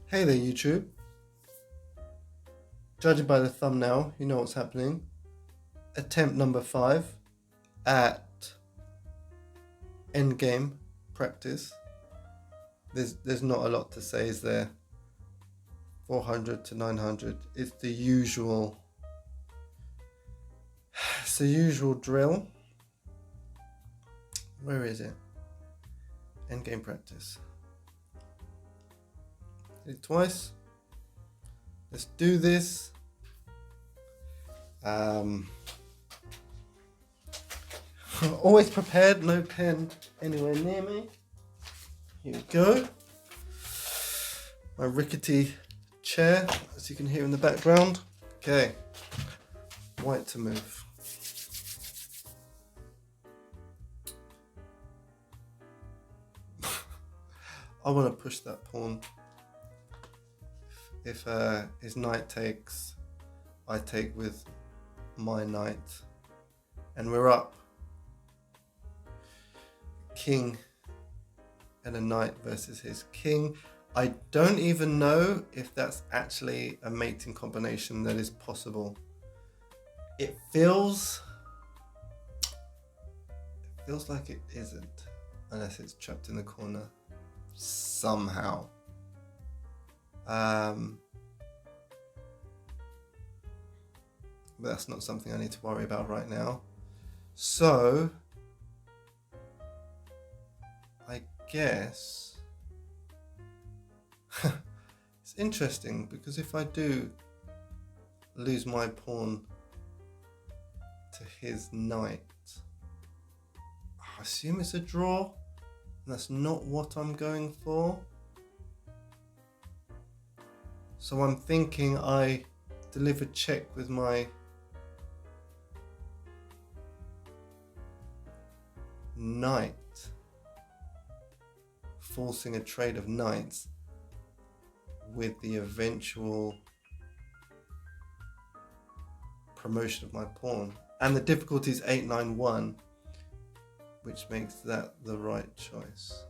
Hey there, YouTube. Judging by the thumbnail, you know what's happening. Attempt number 5 at Endgame practice. There's not a lot to say, is there? 400 to 900. It's the usual. It's the usual drill. Where is it? Endgame practice. Did it twice. Let's do this. Always prepared, no pen anywhere near me. Here we go. My rickety chair, as you can hear in the background. Okay, white to move. I want to push that pawn. If his knight takes, I take with my knight. And we're up. King and a knight versus his king. I don't even know if that's actually a mating combination that is possible. It feels like it isn't, unless it's trapped in the corner somehow. But that's not something I need to worry about right now. So I guess it's interesting, because if I do lose my pawn to his knight, I assume it's a draw, and that's not what I'm going for. So I'm thinking I deliver check with my knight, forcing a trade of knights with the eventual promotion of my pawn. And the difficulty is 891, which makes that the right choice.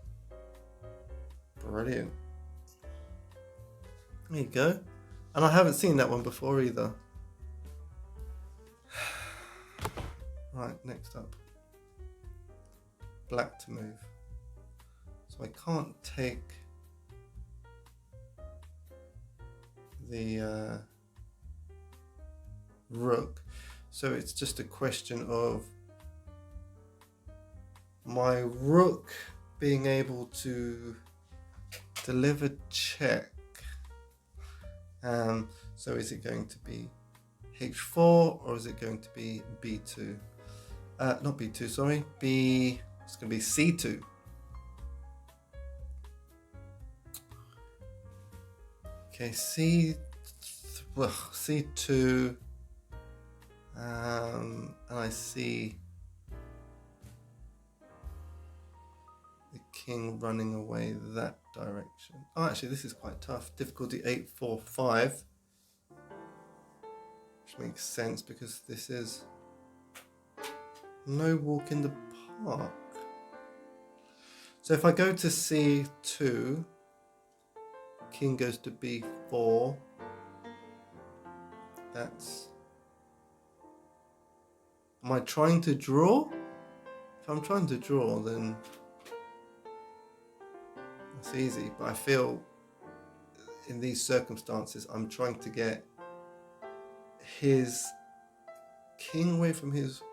Brilliant. There you go. And I haven't seen that one before either. Right, next up. Black to move. So I can't take the rook. So it's just a question of my rook being able to deliver check. So is it going to be h4 or is it going to be b2? Not b2, sorry. It's going to be c2. Okay, c2. And I see the king running away that direction. Oh, actually, this is quite tough. Difficulty 845, which makes sense because this is no walk in the park. So if I go to c2, king goes to b4. Am I trying to draw? If I'm trying to draw, then that's easy. But I feel in these circumstances, I'm trying to get his king away from his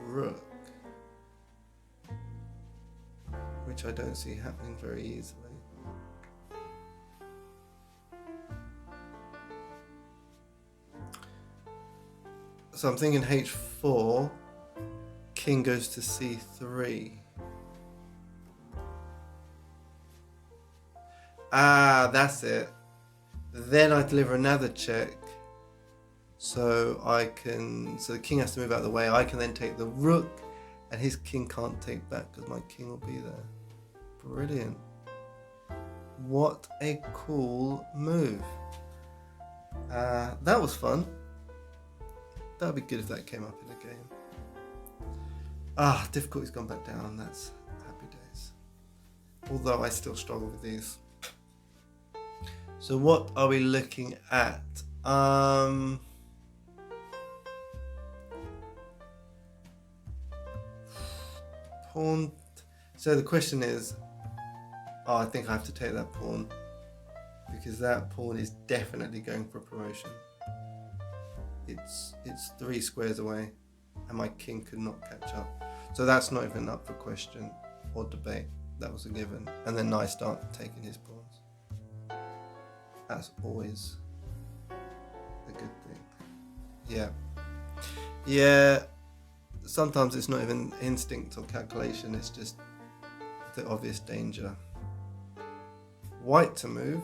rook, which I don't see happening very easily. So I'm thinking h4, king goes to c3. Ah, that's it. Then I deliver another check. So the king has to move out of the way. I can then take the rook, and his king can't take back because my king will be there. Brilliant. What a cool move. That was fun. That would be good if that came up in a game. Difficulty's gone back down. That's happy days. Although I still struggle with these. So what are we looking at? Pawn. So the question is, I think I have to take that pawn because that pawn is definitely going for promotion. It's 3 squares away, and my king could not catch up. So that's not even up for question or debate. That was a given. And then I start taking his pawns. That's always a good thing. Yeah. Sometimes it's not even instinct or calculation. It's just the obvious danger. White to move.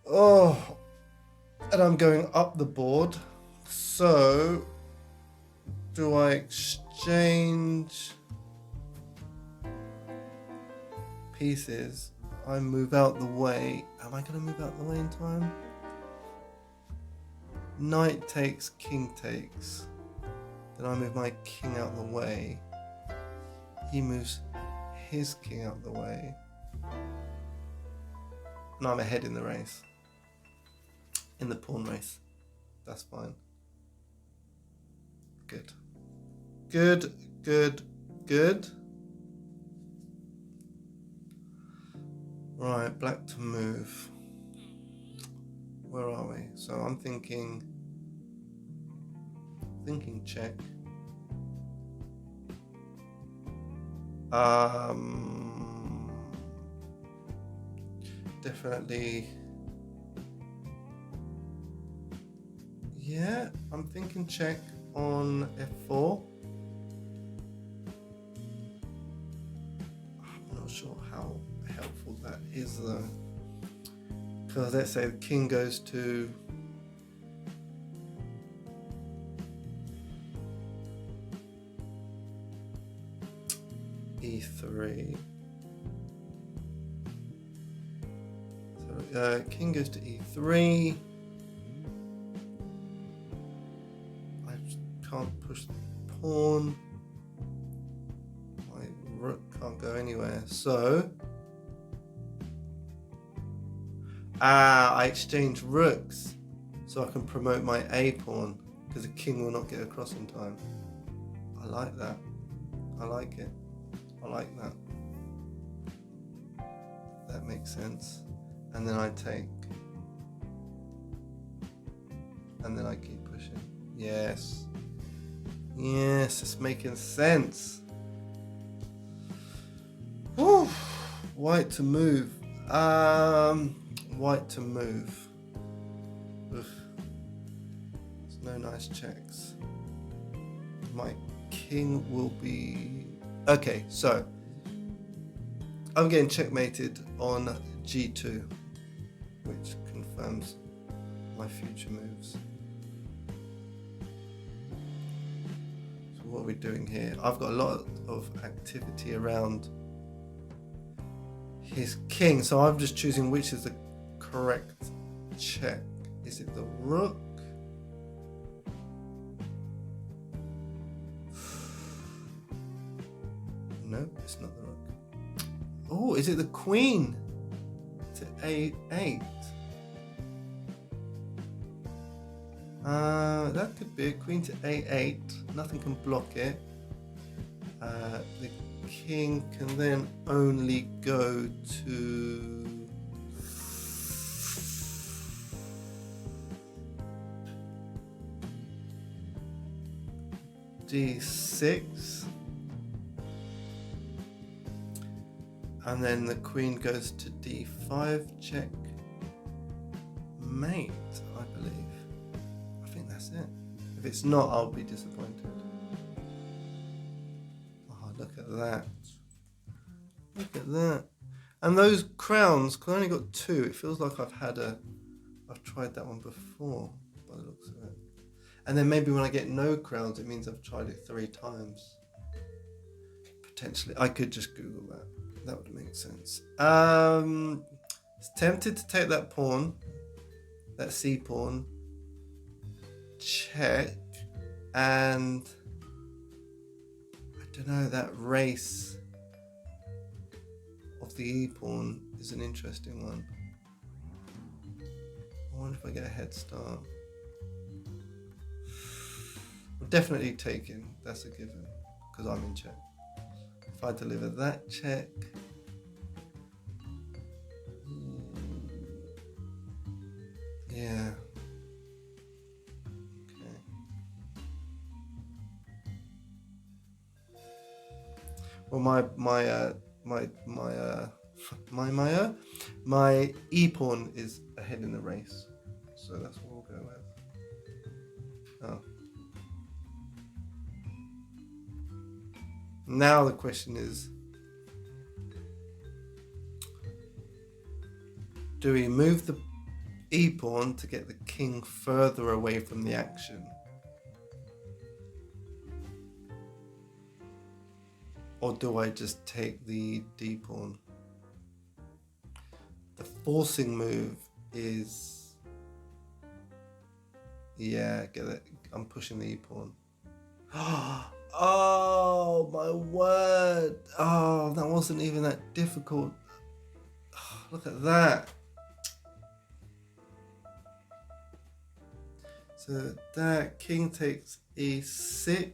Oh, and I'm going up the board. So, do I exchange pieces? I move out the way. Am I going to move out the way in time? Knight takes, king takes. Then I move my king out the way. He moves his king out the way. And I'm ahead in the race. In the pawn race. That's fine. Good. Right, black to move. Where are we? So I'm thinking check. Definitely. Yeah, I'm thinking check on f4. I'm not sure how helpful that is though. Because let's say the king goes to e3. So king goes to e3. I can't push the pawn. My rook can't go anywhere. So I exchange rooks so I can promote my a pawn because the king will not get across in time. I like that. I like it. I like that. That makes sense. And then I take. And then I keep pushing. Yes. Yes, it's making sense. Whew. White to move. White to move. Ugh. There's no nice checks. My king will be... Okay, so I'm getting checkmated on g2, which confirms my future moves. So what are we doing here? I've got a lot of activity around his king, so I'm just choosing which is the correct check. Is it the rook? No, it's not the rook. Oh, is it the queen to a8? That could be a queen to a8. Nothing can block it. The king can then only go to d6. And then the queen goes to d5, check, mate, I believe. I think that's it. If it's not, I'll be disappointed. Oh, look at that. Look at that. And those crowns, because I only got 2, it feels like I've tried that one before, by the looks of it. And then maybe when I get no crowns, it means I've tried it 3 times. Potentially. I could just Google that. That would make sense. It's tempted to take that pawn, that c pawn, check, and I don't know, that race of the e pawn is an interesting one. wonder if I get a head start. I'm definitely taking. That's a given because I'm in check. If I deliver that check, yeah. Okay. Well, my e pawn is ahead in the race, so that's what we'll go with. Oh. Now the question is, do we move the e pawn to get the king further away from the action? Or do I just take the d pawn? The forcing move is, yeah, get it. I'm pushing the e pawn. Oh my word! Oh, that wasn't even that difficult. Oh, look at that. So that king takes e6,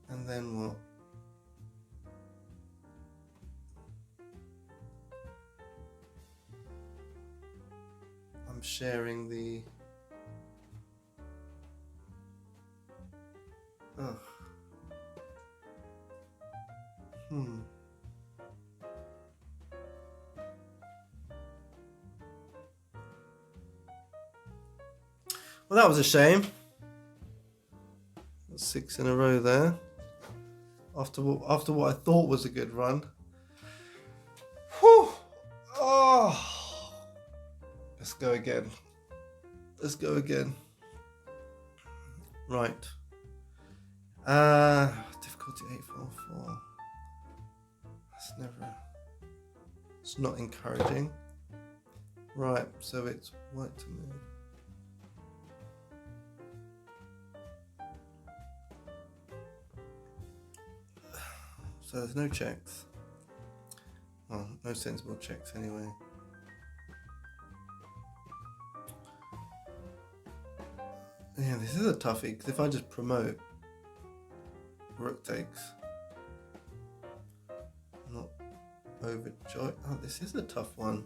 and then what? I'm sharing the. Ugh. Well, that was a shame. 6 in a row there. After what I thought was a good run. Whew. Oh. Let's go again. Right. Difficulty 844. It's not encouraging. Right, so it's white to move. So there's no checks. Well, no sensible checks anyway. Yeah, this is a toughie, because if I just promote, rook takes. Not overjoyed. Oh, this is a tough one.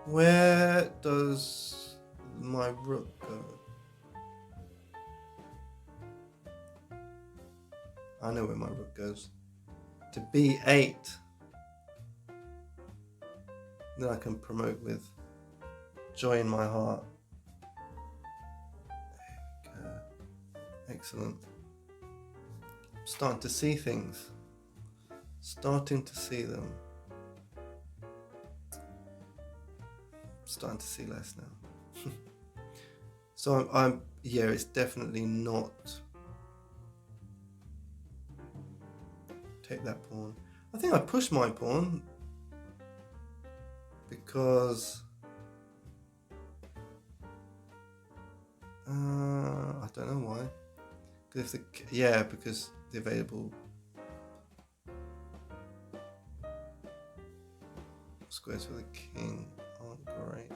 Where does my rook go? I know where my rook goes. To b8. Then I can promote with joy in my heart. There we go. Excellent. I'm starting to see things. Starting to see them. Starting to see less now. So I'm yeah, it's definitely not take that pawn. I think I pushed my pawn because I don't know why. Because because the available squares for the king aren't great.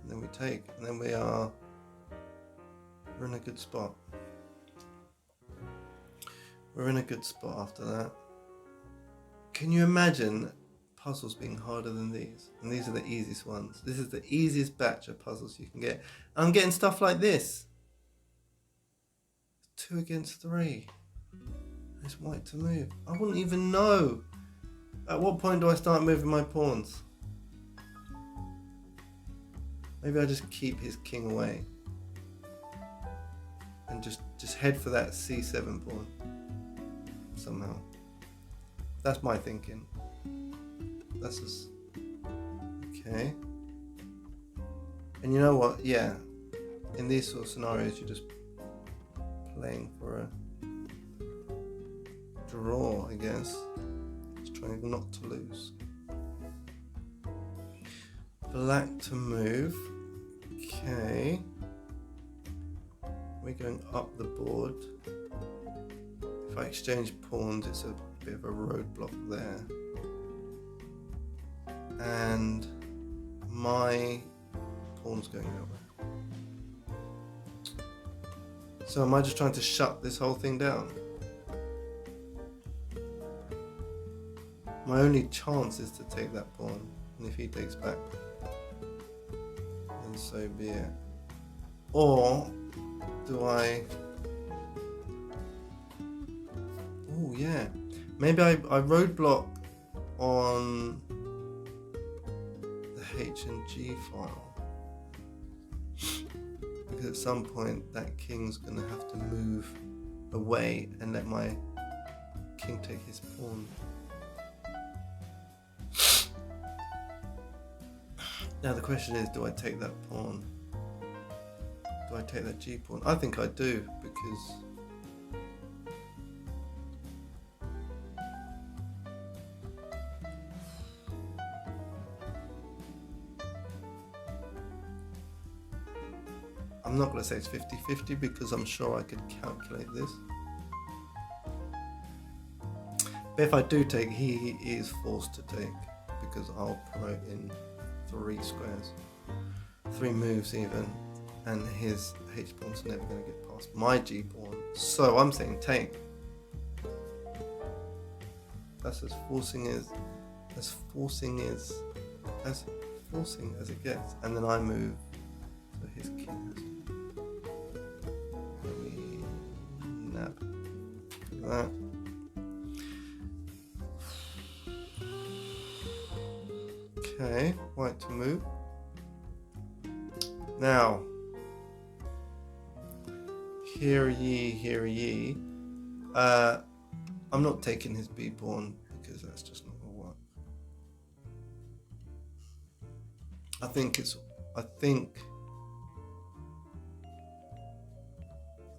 And then we take, and then we're in a good spot. We're in a good spot after that. Can you imagine puzzles being harder than these? And these are the easiest ones. This is the easiest batch of puzzles you can get. And I'm getting stuff like this. 2 against 3. It's white to move. I wouldn't even know. At what point do I start moving my pawns? Maybe I just keep his king away. And just head for that c7 pawn. Somehow. That's my thinking. That's just... Okay. And you know what? Yeah. In these sort of scenarios, you're just playing for a draw, I guess. Just trying not to lose. Black to move. Okay. We're going up the board. If I exchange pawns, it's a bit of a roadblock there. and my pawn's going that way. So am I just trying to shut this whole thing down? My only chance is to take that pawn, and if he takes back, then so be it. Or do I... Oh yeah, maybe I roadblock on the H and G file, because at some point that king's going to have to move away and let my king take his pawn. Now the question is, do I take that pawn? Do I take that G pawn? I think I do, because I'm not going to say it's 50-50, because I'm sure I could calculate this. But if I do take, he is forced to take, because I'll promote in 3 squares, 3 moves even, and his H pawn's never going to get past my G pawn. So I'm saying take. That's as forcing as it gets. And then I move, so his king has to. Let me nab that. Okay, white to move. Now, hear ye, hear ye. I'm not taking his B pawn, because that's just not gonna work. I think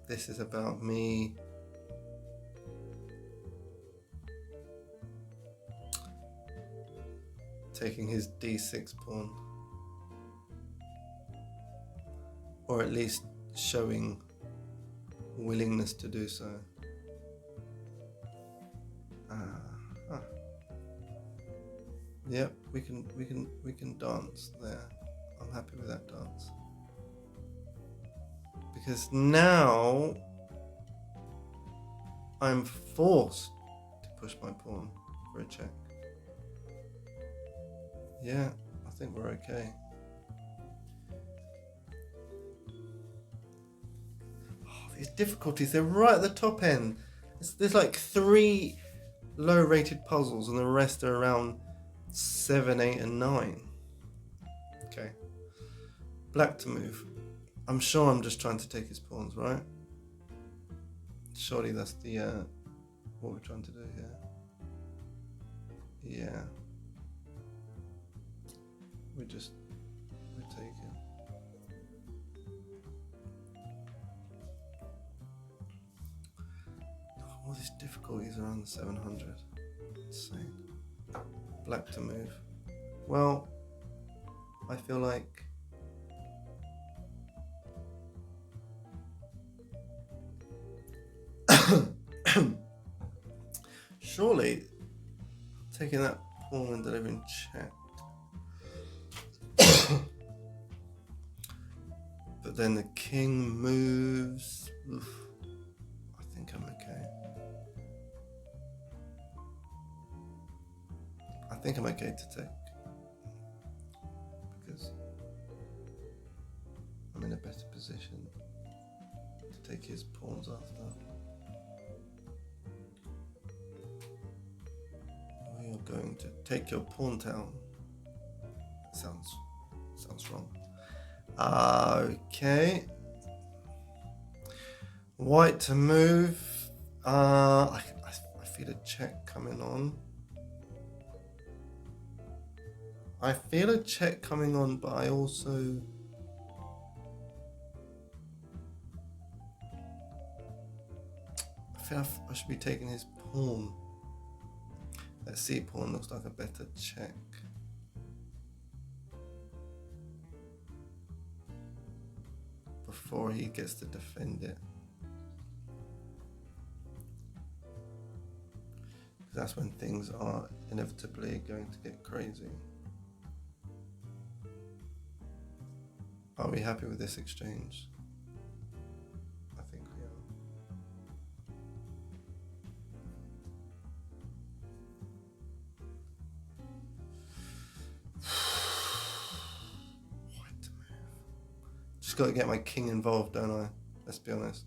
this is about me taking his D6 pawn, or at least showing willingness to do so. Yep, we can dance there. I'm happy with that dance, because now I'm forced to push my pawn for a check. Yeah, I think we're okay. Oh, these difficulties, they're right at the top end. There's like 3 low-rated puzzles, and the rest are around 7, 8, and 9. Okay. Black to move. I'm sure I'm just trying to take his pawns, right? Surely that's the what we're trying to do here. Yeah. We're taking. All these difficulties around the 700. Insane. Black to move. Well, I feel like surely taking that pawn and delivering check. But then the king moves. Oof. I think I'm okay. I think I'm okay to take, because I'm in a better position to take his pawns after. We are going to take your pawn down. Sounds wrong. Okay. White to move. I feel a check coming on. I feel a check coming on, but I also feel I should be taking his pawn. That C pawn looks like a better check. Before he gets to defend it. That's when things are inevitably going to get crazy. Are we happy with this exchange? I think we are. White to move. Just got to get my king involved, don't I? Let's be honest.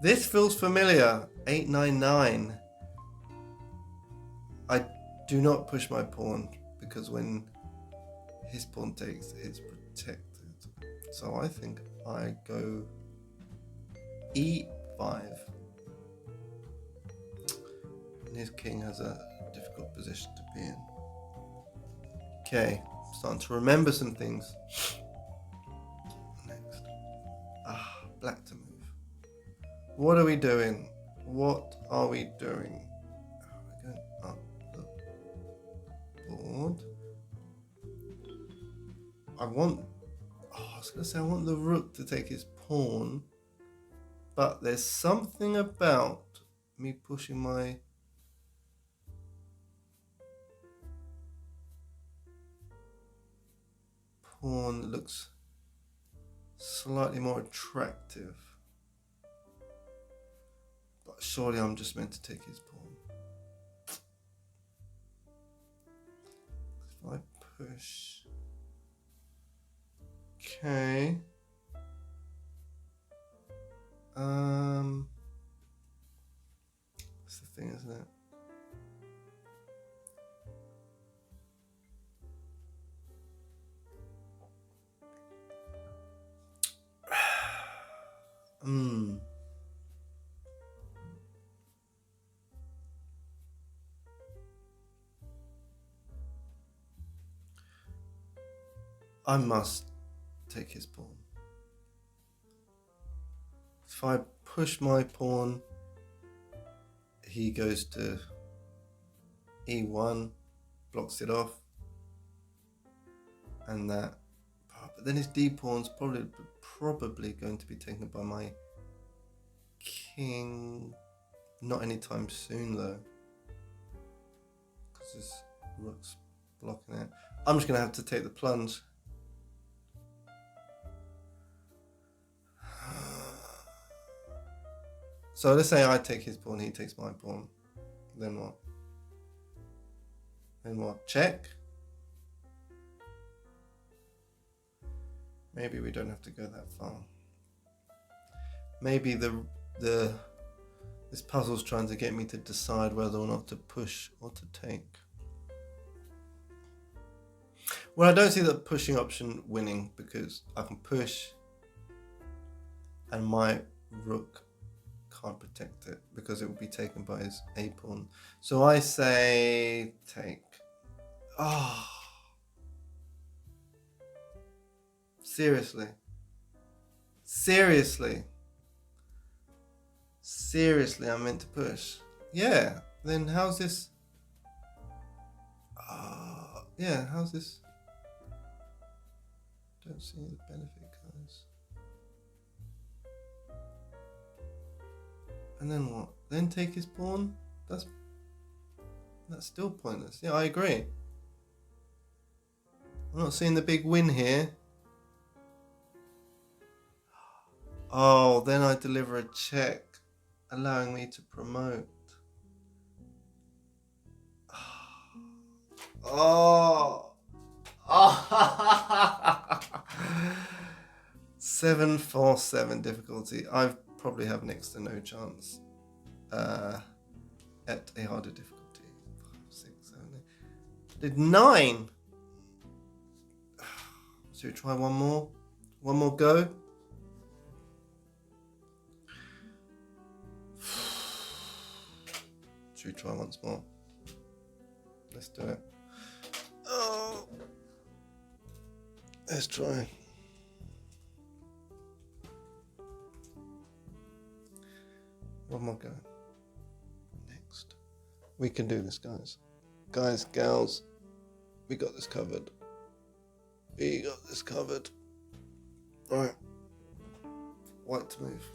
This feels familiar. 899. I do not push my pawn because when his pawn takes, it's protected. So I think I go e5. And his king has a difficult position to be in. Okay, starting to remember some things. Next. Black to move. What are we doing? What are we doing? We're going up the board. I was going to say I want the rook to take his pawn, but there's something about me pushing my pawn that looks slightly more attractive. But surely I'm just meant to take his pawn. If I push... Okay. That's the thing, isn't it? I must take his pawn. If I push my pawn, he goes to e1, blocks it off, and that. But then his d pawn's probably going to be taken by my king. Not anytime soon though, because this rook's blocking it. I'm just gonna have to take the plunge. So let's say I take his pawn, he takes my pawn. Then what? Then what? Check? Maybe we don't have to go that far. Maybe this puzzle's trying to get me to decide whether or not to push or to take. Well, I don't see the pushing option winning because I can push and my rook can't protect it because it will be taken by his a pawn. So I say take. Seriously, I'm meant to push. Yeah, then how's this? How's this? Don't see the benefit, guys. And then what? Then take his pawn? That's still pointless. Yeah, I agree. I'm not seeing the big win here. Oh, then I deliver a check, allowing me to promote. Oh. 747 difficulty. I probably have next to no chance at a harder difficulty. 5, 6, 7, 8. Did 9. Should we try one more? One more go? Should we try once more? Let's do it. Oh, let's try. One more go. Next. We can do this, guys. Guys, gals, we got this covered. We got this covered. Right. White to move.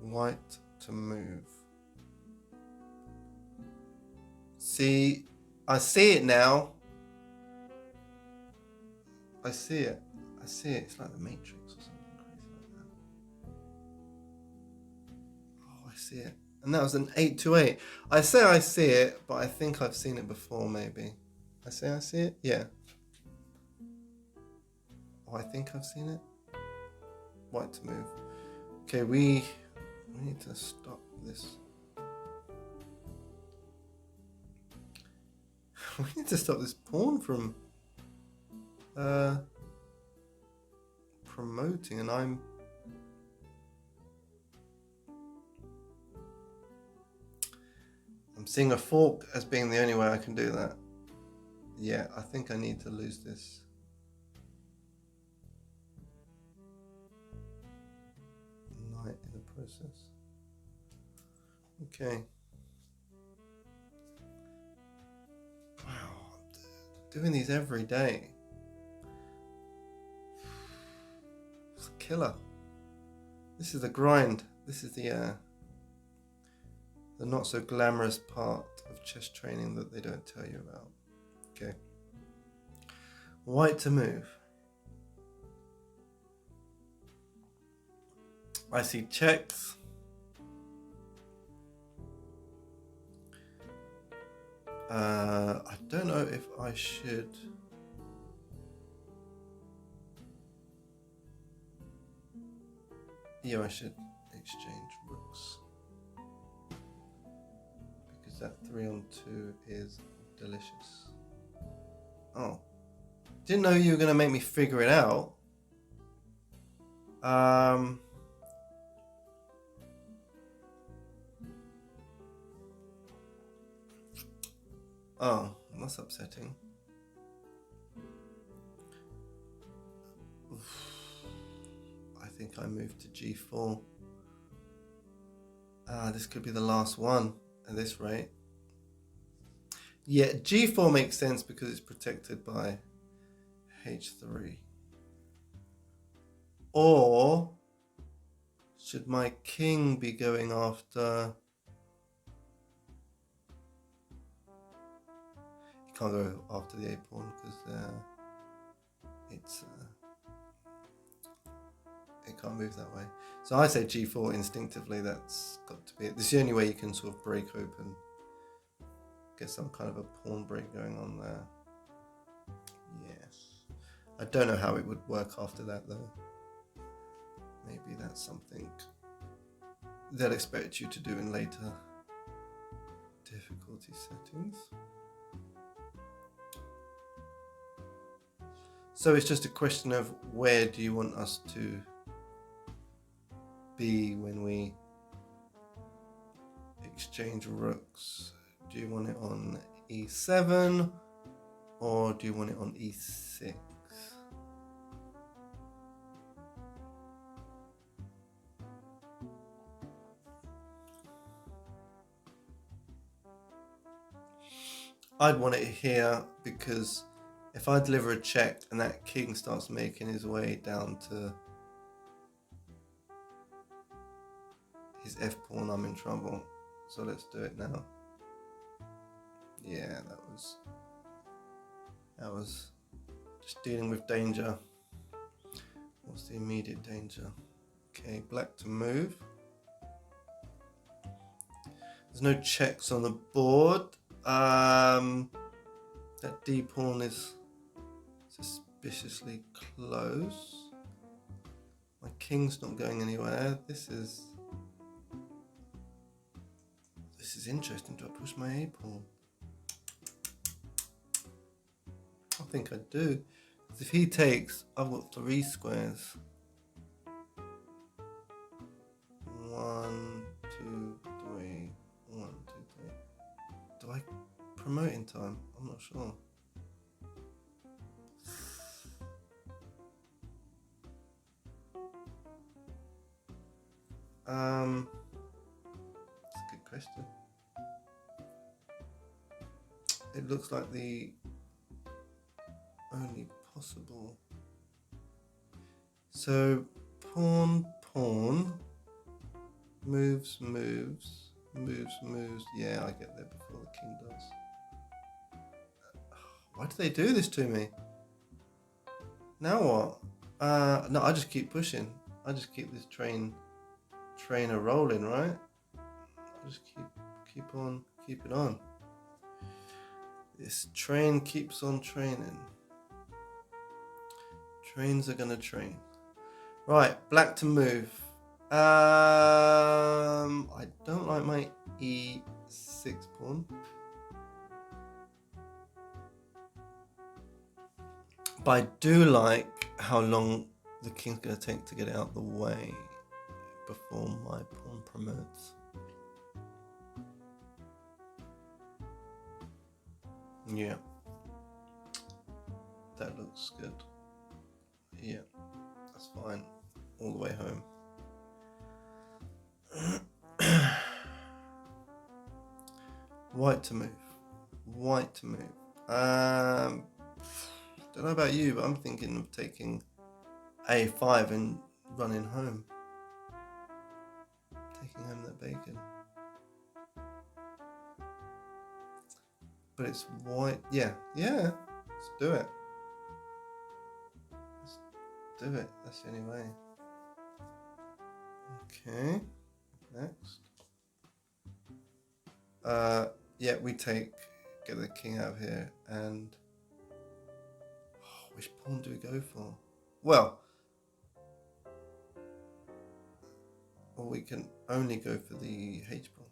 White to move. See, I see it now. I see it. I see it. It's like the Matrix or something crazy like that. Oh, I see it. And that was an 8 to 8. I say I see it, but I think I've seen it before, maybe. I say I see it? Yeah. Oh, I think I've seen it. White to move. Okay, we need to stop this. We need to stop this pawn from promoting, and I'm seeing a fork as being the only way I can do that. Yeah, I think I need to lose this. Knight in the process. Okay. Wow, doing these every day. It's a killer. This is the grind. This is the not so glamorous part of chess training that they don't tell you about. Okay. White to move. I see checks. I don't know if I should. Yeah, I should exchange rooks. Because that 3-on-2 is delicious. Oh. Didn't know you were going to make me figure it out. Oh, that's upsetting. I think I moved to g4. This could be the last one at this rate. Yeah, g4 makes sense because it's protected by h3. Or should my king be going after... He can't go after the a-pawn because it can't move that way. So I say g4 instinctively. That's got to be it. This is the only way you can sort of break open, get some kind of a pawn break going on there. Yes. I don't know how it would work after that though. Maybe that's something they'll expect you to do in later difficulty settings. So it's just a question of where do you want us to be when we exchange rooks? Do you want it on e7 or do you want it on e6? I'd want it here because if I deliver a check and that king starts making his way down to his f-pawn, I'm in trouble. So let's do it now. Yeah, that was just dealing with danger. What's the immediate danger? Okay, black to move. There's no checks on the board. That d-pawn is suspiciously close. My king's not going anywhere. This is interesting. Do I push my a-pawn? I think I do. Because if he takes, I've got 3 squares. 1, 2, 3. 1, 2, 3. Do I promote in time? I'm not sure. That's a good question. It looks like the only possible. So pawn, pawn. Moves. Yeah, I get there before the king does. Why do they do this to me? Now what? No, I just keep pushing. I just keep this trainer rolling, right? I just keep it on. This train keeps on training. Trains are gonna train. Right, black to move. I don't like my e6 pawn. But I do like how long the king's going to take to get it out the way before my pawn promotes. Yeah. That looks good. Yeah, that's fine. All the way home. White to move. Don't know about you, but I'm thinking of taking a5 and running home. Taking home that bacon. But it's white. Yeah. Let's do it. That's the only way. Okay. Next. Yeah, we get the king out of here, and which pawn do we go for? Well, we can only go for the H pawn.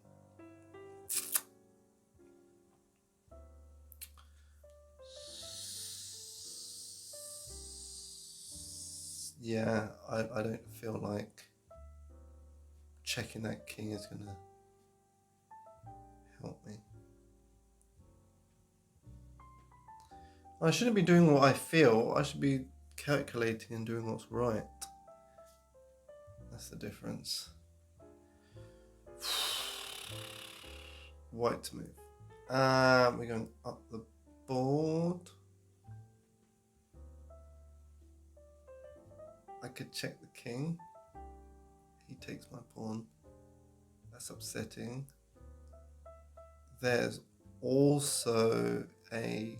Yeah, I don't feel like checking that king is gonna help me. I shouldn't be doing what I feel. I should be calculating and doing what's right. That's the difference. White to move. We're going up the board. I could check the king. He takes my pawn. That's upsetting. There's also a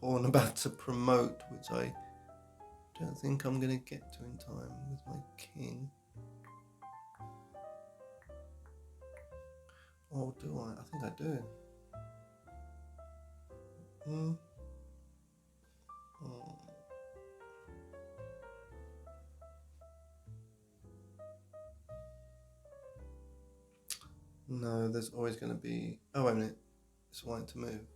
pawn about to promote, which I don't think I'm going to get to in time with my king. Or do I? I think I do. No, there's always going to be... Oh, wait a minute. It's white to move.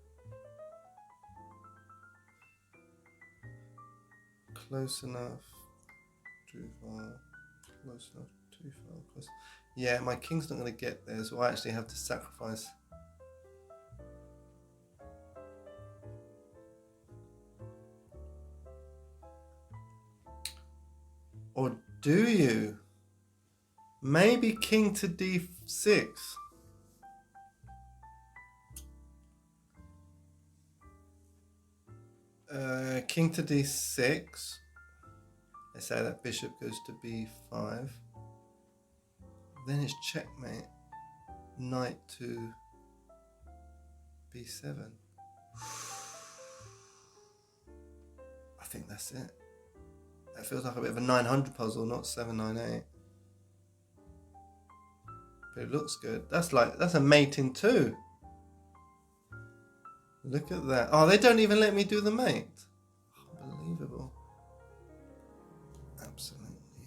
Close enough. Too far. Close enough. Too far. Close. Yeah, my king's not going to get there, so I actually have to sacrifice. Or do you? Maybe king to d6. King to d6. Let's say that bishop goes to b5. Then it's checkmate. Knight to b7. I think that's it. That feels like a bit of a 900 puzzle, not 798. But it looks good. That's a mate in two. Look at that. Oh, they don't even let me do the mate. Unbelievable. Absolutely.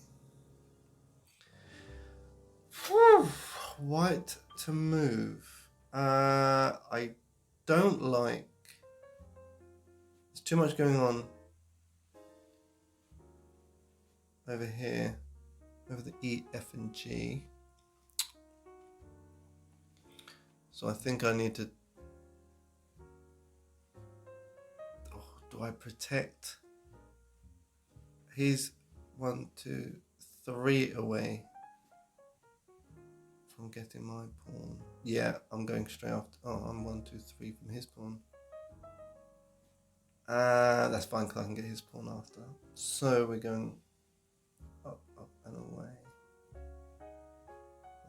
Whew. White to move. I don't like... There's too much going on over here. Over the E, F, and G. So I think I need to... Do I protect? He's 1, 2, 3 away from getting my pawn. Yeah, I'm going straight after. Oh, I'm 1, 2, 3 from his pawn. That's fine because I can get his pawn after. So we're going up, and away.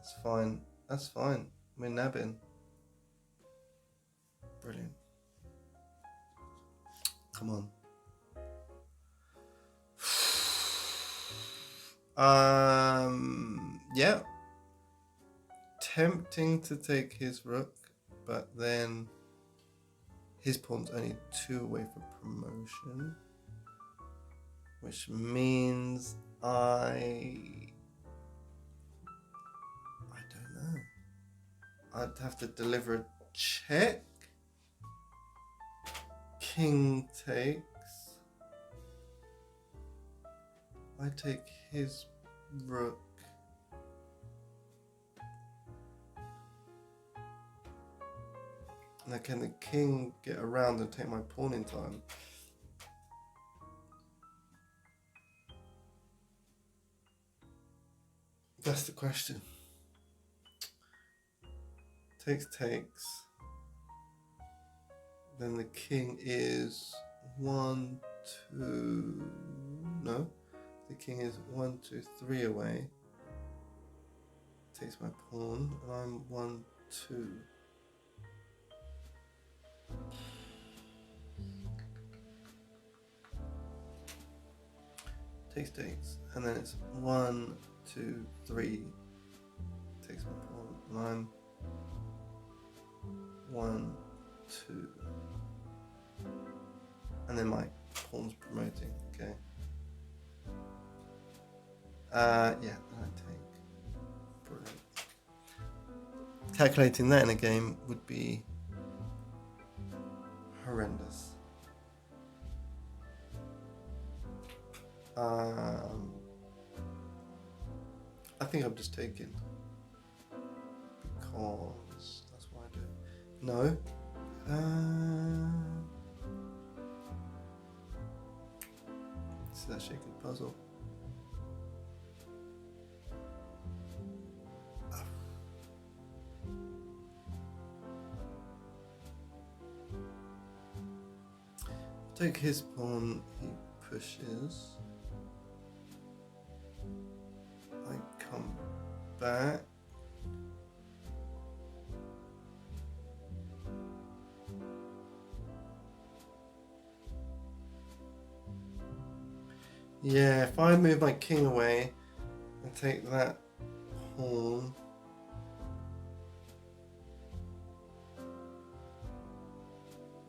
That's fine. That's fine. We're nabbing. Brilliant. Come on. Yeah. Tempting to take his rook, but then his pawn's only 2 away for promotion, which means I don't know. I'd have to deliver a check. King takes. I take his rook. Now can the king get around and take my pawn in time? That's the question. Takes. Then the king is 1, 2. No. The king is 1, 2, 3 away. Takes my pawn, and I'm 1, 2. Takes, and then it's 1, 2, 3. Takes my pawn, and I'm 1, 2. And then my pawn's promoting. Okay. Yeah, I take. Brilliant. Calculating that in a game would be horrendous. I think I'm just taking because that's what I do. No. This is actually a good puzzle. Take his pawn, he pushes. I come back. Yeah, if I move my king away and take that pawn.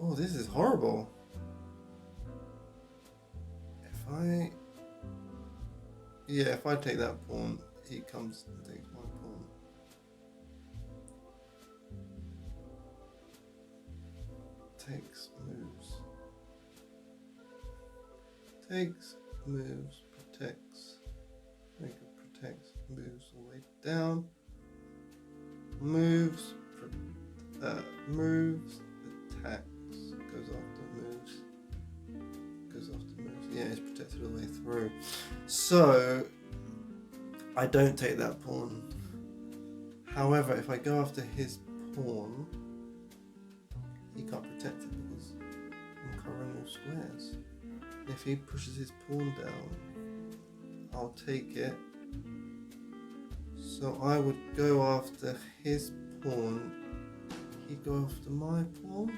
Oh, this is horrible. If I take that pawn, he comes and takes my pawn. Takes, moves. Takes, moves, protects. Protects, moves all the way down. Moves, attacks, goes after moves. Yeah, it's protected all the way through. So I don't take that pawn. However, if I go after his pawn, he can't protect it because I'm covering all squares. If he pushes his pawn down, I'll take it. So I would go after his pawn. He'd go after my pawn.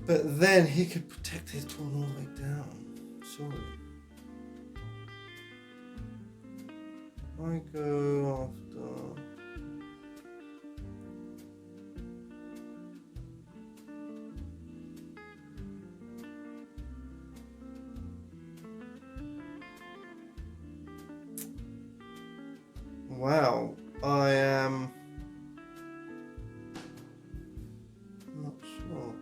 But then he could protect his pawn all the way down, surely. I go after... Wow, I am... not sure.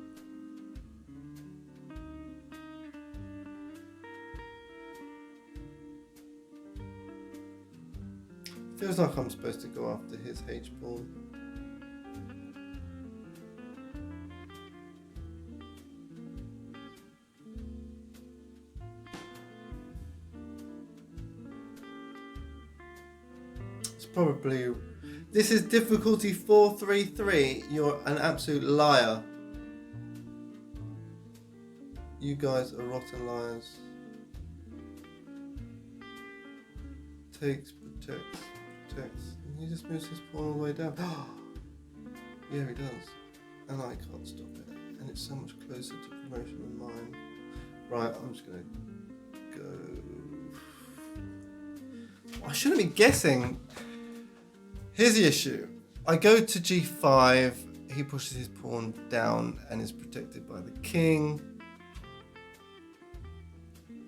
Feels like I'm supposed to go after his H pawn. It's probably... This is difficulty 433. You're an absolute liar. You guys are rotten liars. takes, protects. And he just moves his pawn all the way down. Yeah, he does. And I can't stop it. And it's so much closer to promotion than mine. Right, I'm just going to go... I shouldn't be guessing. Here's the issue. I go to g5, he pushes his pawn down and is protected by the king.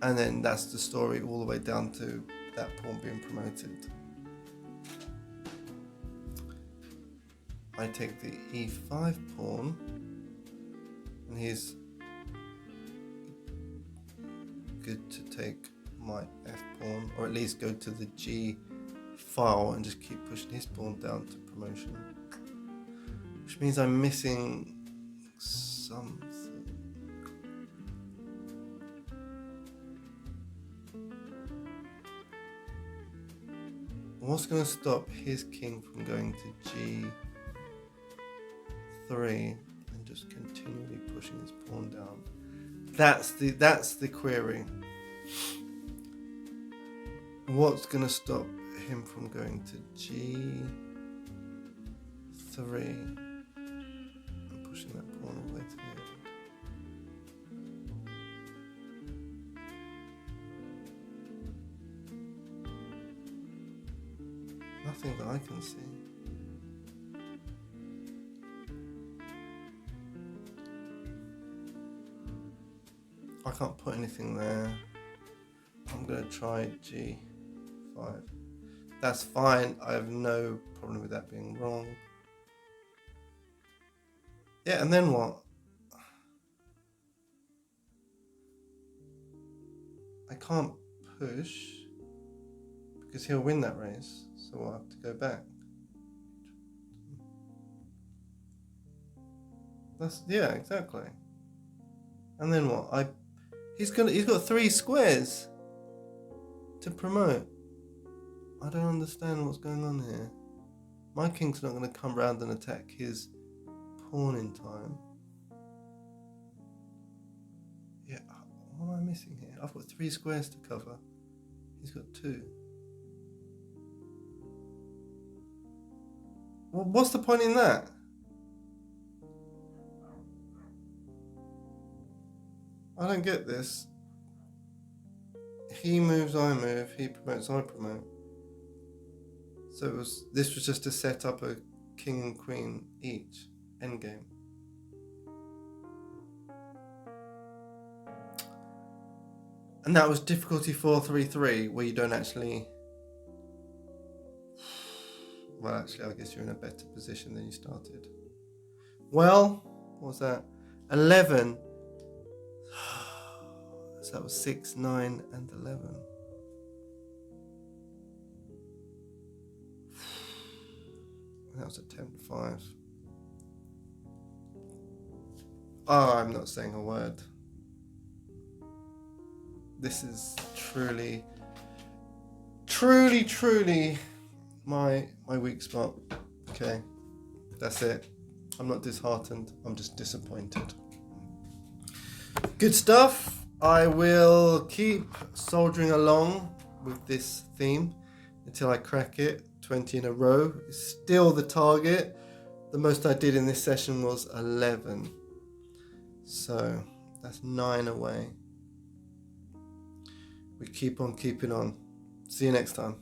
And then that's the story all the way down to that pawn being promoted. I take the e5 pawn, and he's good to take my f pawn, or at least go to the g file and just keep pushing his pawn down to promotion. Which means I'm missing something. What's going to stop his king from going to g3 and just continually pushing his pawn down? That's the query. What's going to stop him from going to g3 and pushing that pawn all the way to the end? Nothing that I can see. I can't put anything there. I'm going to try g5. That's fine. I have no problem with that being wrong. Yeah, and then what? I can't push because he'll win that race, so I'll have to go back. Yeah, exactly. And then what? He's got 3 squares to promote. I don't understand what's going on here. My king's not going to come round and attack his pawn in time. Yeah, what am I missing here? I've got 3 squares to cover. He's got 2. Well, what's the point in that? I don't get this. He moves, I move. He promotes, I promote. So this was just to set up a king and queen each. Endgame. And that was difficulty 433, where you don't actually... Well, actually, I guess you're in a better position than you started. Well, what was that? 11. So that was 6, 9, and 11. That was attempt 5. Oh, I'm not saying a word. This is truly my weak spot. Okay, that's it. I'm not disheartened. I'm just disappointed. Good stuff. I will keep soldiering along with this theme until I crack it. 20 in a row is still the target. The most I did in this session was 11. So that's 9 away. We keep on keeping on. See you next time.